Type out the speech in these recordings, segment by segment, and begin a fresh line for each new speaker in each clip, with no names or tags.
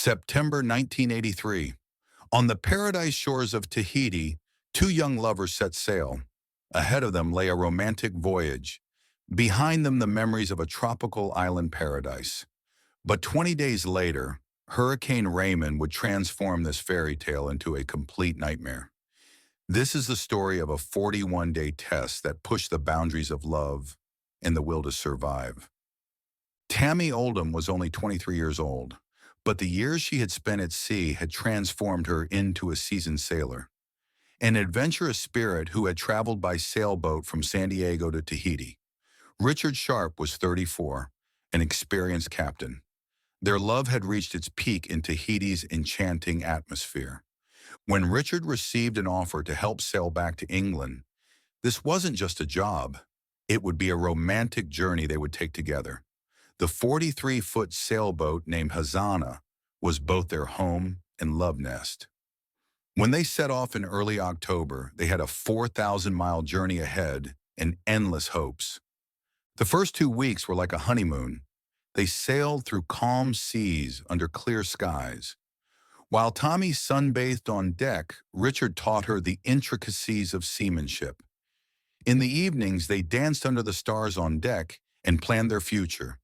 September 1983. On the paradise shores of Tahiti, two young lovers set sail. Ahead of them lay a romantic voyage. Behind them, the memories of a tropical island paradise. But 20 days later, Hurricane Raymond would transform this fairy tale into a complete nightmare. This is the story of a 41-day test that pushed the boundaries of love and the will to survive. Tami Oldham was only 23 years old, but the years she had spent at sea had transformed her into a seasoned sailor, an adventurous spirit who had traveled by sailboat from San Diego to Tahiti. Richard Sharp was 34, an experienced captain. Their love had reached its peak in Tahiti's enchanting atmosphere. When Richard received an offer to help sail back to England, this wasn't just a job. It would be a romantic journey they would take together. The 43-foot sailboat named Hazana was both their home and love nest. When they set off in early October, they had a 4,000-mile journey ahead and endless hopes. The first 2 weeks were like a honeymoon. They sailed through calm seas under clear skies. While Tommy sunbathed on deck, Richard taught her the intricacies of seamanship. In the evenings, they danced under the stars on deck and planned their future.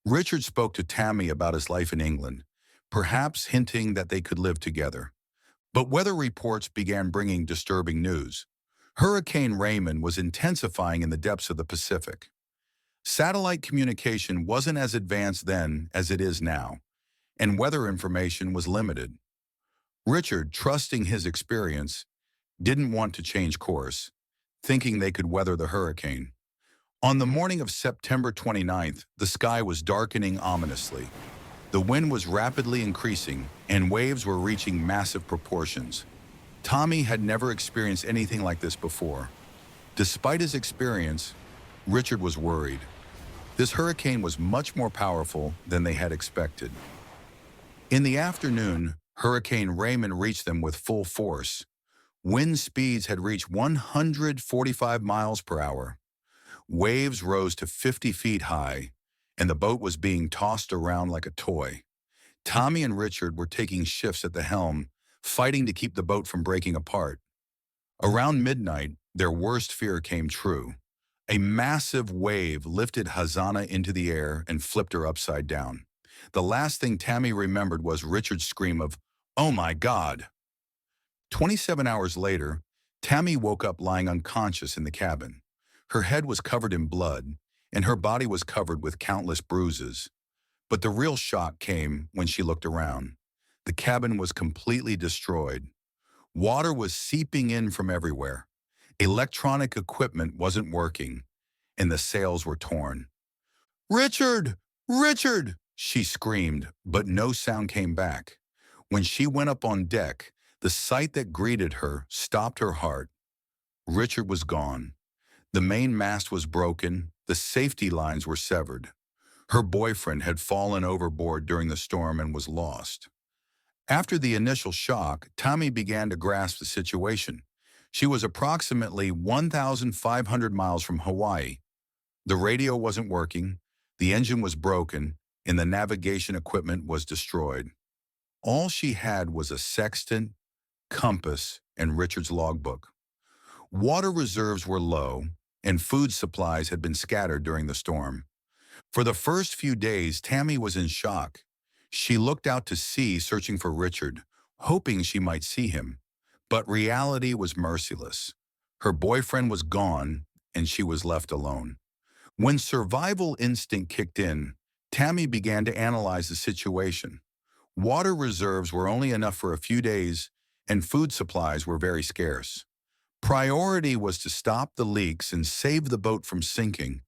Richard spoke to Tami about his life in England, perhaps hinting that they could live together. But weather reports began bringing disturbing news. Hurricane Raymond was intensifying in the depths of the Pacific. Satellite communication wasn't as advanced then as it is now, and weather information was limited. Richard, trusting his experience, didn't want to change course, thinking they could weather the hurricane. On the morning of September 29th, the sky was darkening ominously. The wind was rapidly increasing, and waves were reaching massive proportions. Tommy had never experienced anything like this before. Despite his experience, Richard was worried. This hurricane was much more powerful than they had expected. In the afternoon, Hurricane Raymond reached them with full force. Wind speeds had reached 145 miles per hour. Waves rose to 50 feet high, and the boat was being tossed around like a toy. Tommy and Richard were taking shifts at the helm, fighting to keep the boat from breaking apart. Around midnight, their worst fear came true. A massive wave lifted Hazana into the air and flipped her upside down. The last thing Tami remembered was Richard's scream of, "Oh my God!" 27 hours later, Tami woke up lying unconscious in the cabin. Her head was covered in blood, and her body was covered with countless bruises. But the real shock came when she looked around. The cabin was completely destroyed. Water was seeping in from everywhere. Electronic equipment wasn't working, and the sails were torn. "Richard! Richard!" she screamed, but no sound came back. When she went up on deck, the sight that greeted her stopped her heart. Richard was gone. The main mast was broken, the safety lines were severed. Her boyfriend had fallen overboard during the storm and was lost. After the initial shock, Tommy began to grasp the situation. She was approximately 1,500 miles from Hawaii. The radio wasn't working, the engine was broken, and the navigation equipment was destroyed. All she had was a sextant, compass, and Richard's logbook. Water reserves were low, and food supplies had been scattered during the storm. For the first few days, Tami was in shock. She looked out to sea searching for Richard, hoping she might see him. But reality was merciless. Her boyfriend was gone, and she was left alone. When survival instinct kicked in, Tami began to analyze the situation. Water reserves were only enough for a few days, and food supplies were very scarce. Priority was to stop the leaks and save the boat from sinking.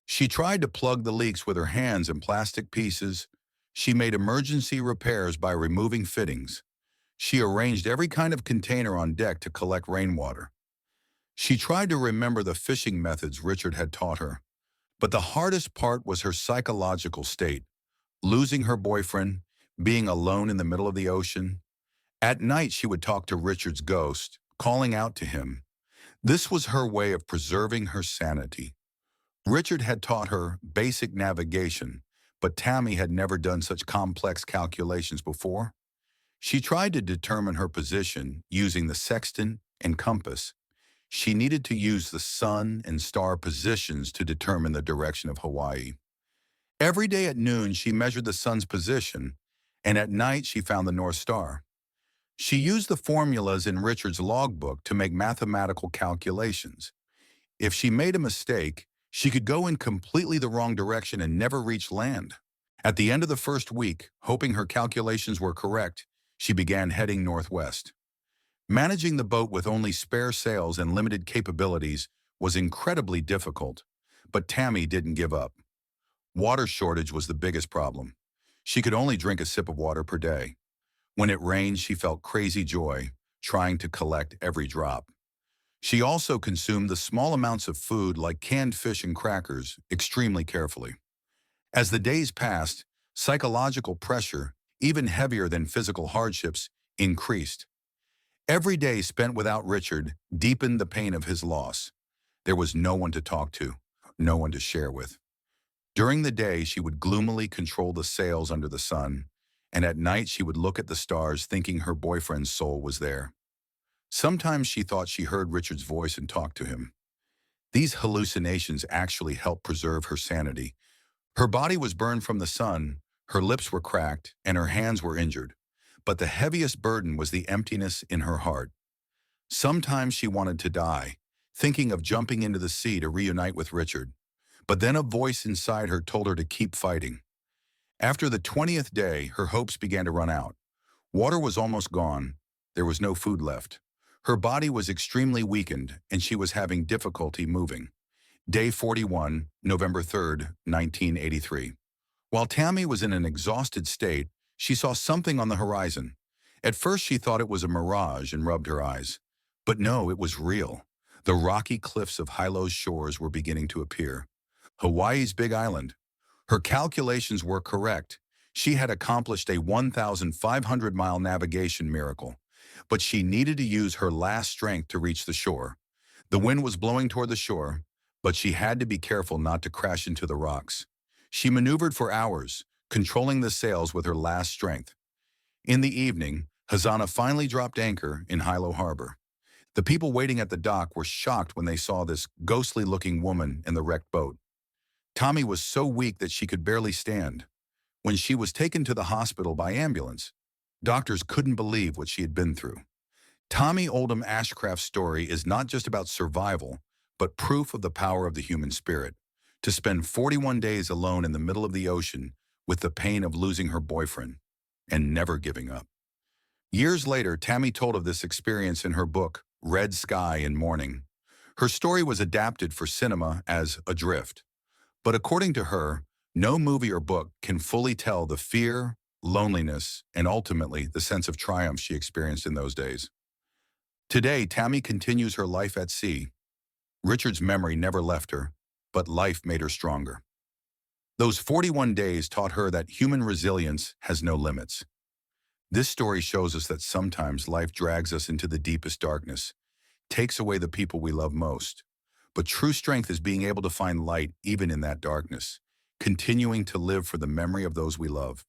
She tried to plug the leaks with her hands and plastic pieces. She made emergency repairs by removing fittings. She arranged every kind of container on deck to collect rainwater. She tried to remember the fishing methods Richard had taught her. But the hardest part was her psychological state, losing her boyfriend, being alone in the middle of the ocean. At night, she would talk to Richard's ghost, calling out to him. This was her way of preserving her sanity. Richard had taught her basic navigation, But Tami had never done such complex calculations before. She tried to determine her position using the sextant and compass. She needed to use the sun and star positions to determine the direction of Hawaii. Every day at noon, she measured the sun's position, and at night she found the North Star. She used the formulas in Richard's logbook to make mathematical calculations. If she made a mistake, she could go in completely the wrong direction and never reach land. At the end of the first week, hoping her calculations were correct, she began heading northwest. Managing the boat with only spare sails and limited capabilities was incredibly difficult, but Tami didn't give up. Water shortage was the biggest problem. She could only drink a sip of water per day. When it rained, she felt crazy joy, trying to collect every drop. She also consumed the small amounts of food like canned fish and crackers extremely carefully. As the days passed, psychological pressure, even heavier than physical hardships, increased. Every day spent without Richard deepened the pain of his loss. There was no one to talk to, no one to share with. During the day, she would gloomily control the sails under the sun, and at night she would look at the stars thinking her boyfriend's soul was there. Sometimes she thought she heard Richard's voice and talked to him. These hallucinations actually helped preserve her sanity. Her body was burned from the sun, her lips were cracked, and her hands were injured. But the heaviest burden was the emptiness in her heart. Sometimes she wanted to die, thinking of jumping into the sea to reunite with Richard. But then a voice inside her told her to keep fighting. After the 20th day, her hopes began to run out. Water was almost gone. There was no food left. Her body was extremely weakened, and she was having difficulty moving. Day 41, November 3rd, 1983. While Tami was in an exhausted state, she saw something on the horizon. At first, she thought it was a mirage and rubbed her eyes. But no, it was real. The rocky cliffs of Hilo's shores were beginning to appear. Hawaii's big island. Her calculations were correct. She had accomplished a 1,500-mile navigation miracle. But she needed to use her last strength to reach the shore. The wind was blowing toward the shore, but she had to be careful not to crash into the rocks. She maneuvered for hours, controlling the sails with her last strength. In the evening, Hazana finally dropped anchor in Hilo Harbor. The people waiting at the dock were shocked when they saw this ghostly-looking woman in the wrecked boat. Tami was so weak that she could barely stand. When she was taken to the hospital by ambulance, doctors couldn't believe what she had been through. Tami Oldham Ashcraft's story is not just about survival, but proof of the power of the human spirit. To spend 41 days alone in the middle of the ocean with the pain of losing her boyfriend and never giving up. Years later, Tami told of this experience in her book, Red Sky in Morning. Her story was adapted for cinema as Adrift. But according to her, no movie or book can fully tell the fear, loneliness, and ultimately the sense of triumph she experienced in those days. Today, Tami continues her life at sea. Richard's memory never left her, but life made her stronger. Those 41 days taught her that human resilience has no limits. This story shows us that sometimes life drags us into the deepest darkness, takes away the people we love most. But true strength is being able to find light even in that darkness, continuing to live for the memory of those we love.